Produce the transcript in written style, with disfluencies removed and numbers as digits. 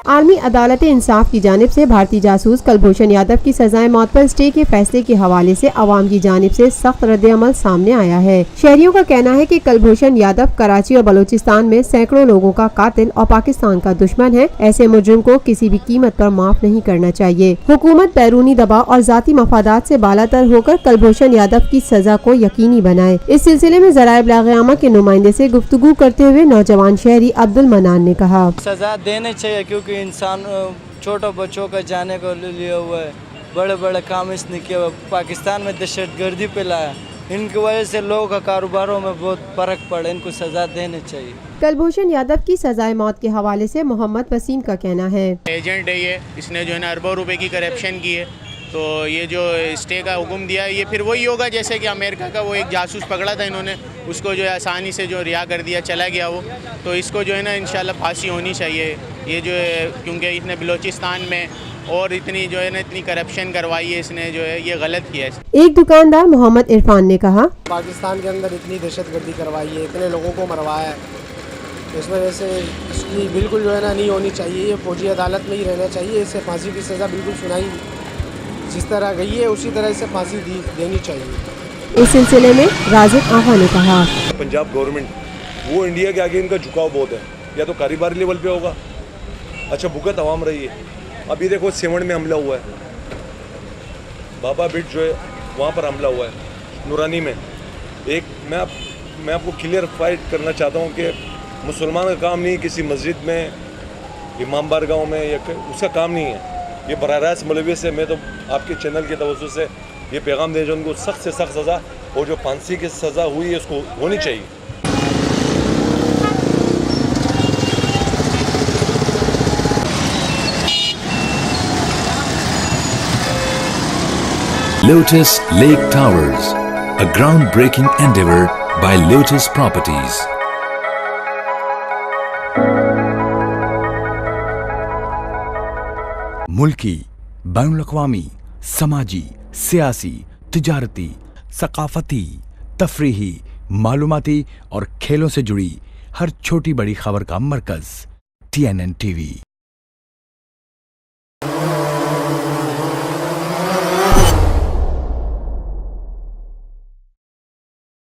عالمی عدالت انصاف کی جانب سے بھارتی جاسوس کلبھوشن یادو کی سزائے موت پر اسٹے کے فیصلے کے حوالے سے عوام کی جانب سے سخت رد عمل سامنے آیا ہے۔ شہریوں کا کہنا ہے کہ کلبھوشن یادو کراچی اور بلوچستان میں سینکڑوں لوگوں کا قاتل اور پاکستان کا دشمن ہے۔ ایسے مجرم کو کسی بھی قیمت پر معاف نہیں کرنا چاہیے۔ حکومت بیرونی دباؤ اور ذاتی مفادات سے بالاتر ہو کر کلبھوشن یادو کی سزا کو یقینی بنائے۔ اس سلسلے میں ذرائع ابلاغ عامہ کے نمائندے سے گفتگو کرتے ہوئے نوجوان شہری عبد المنان نے کہا، سزا دینے چاہیے کیونکہ انسان چھوٹوں بچوں کا جانے کو لیا ہوا ہے، بڑے بڑے کام اس نے کیا ہوا، پاکستان میں دہشت گردی پھیلایا، ان کی وجہ سے لوگوں کا کاروباروں میں بہت فرق پڑا، ان کو سزا دینے چاہیے۔ کلبھوشن یادو کی سزائے موت کے حوالے سے محمد وسیم کا کہنا ہے، ایجنٹ ہے یہ، اس نے جو ہے نا اربوں روپے کی کرپشن کی ہے، تو یہ جو اسٹے کا حکم دیا ہے یہ پھر وہی ہوگا جیسے کہ امریکہ کا وہ ایک جاسوس پکڑا تھا انہوں نے، اس کو جو ہے آسانی سے جو رہا کر دیا، چلا گیا وہ، تو اس کو جو ہے نا انشاءاللہ پھانسی ہونی چاہیے۔ یہ جو ہے کیونکہ اس نے بلوچستان میں اور اتنی جو ہے نا اتنی کرپشن کروائی ہے، اس نے جو ہے یہ غلط کیا ہے۔ ایک دکاندار محمد عرفان نے کہا، پاکستان کے اندر اتنی دہشت گردی کروائی ہے، اتنے لوگوں کو مروایا ہے، اس وجہ سے اس کی بالکل جو ہے نا نہیں ہونی چاہیے، یہ فوجی عدالت میں ہی رہنا چاہیے، اسے پھانسی کی سزا بالکل سنائی جس طرح گئی ہے اسی طرح اسے پھانسی دینی چاہیے۔ اس سلسلے میں رازق آغا نے کہا، پنجاب گورنمنٹ وہ انڈیا کے آگے ان کا جھکاؤ بہت ہے، یا تو کاروباری لیول پہ ہوگا، اچھا بھگت عوام رہی ہے۔ ابھی دیکھو سیون میں حملہ ہوا ہے، بابا بٹ جو ہے وہاں پر حملہ ہوا ہے، نورانی میں۔ ایک میں آپ کو کلیئر فائٹ کرنا چاہتا ہوں کہ مسلمان کا کام نہیں کسی مسجد میں، امام بارگاہوں میں، یا اس کا کام نہیں ہے، یہ براہ راست ملوث ہے۔ میں تو آپ کے چینل کے توسط سے یہ پیغام دے جو ان کو سخت سے سخت سزا، اور جو پھانسی کی سزا ہوئی ہے اس کو ہونی چاہیے۔ Lotus Lake Towers, a groundbreaking endeavor by Lotus Properties. ملکی، بین الاقوامی، سماجی، سیاسی، تجارتی، ثقافتی، تفریحی، معلوماتی اور کھیلوں سے جڑی ہر چھوٹی بڑی خبر کا مرکز TNN TV۔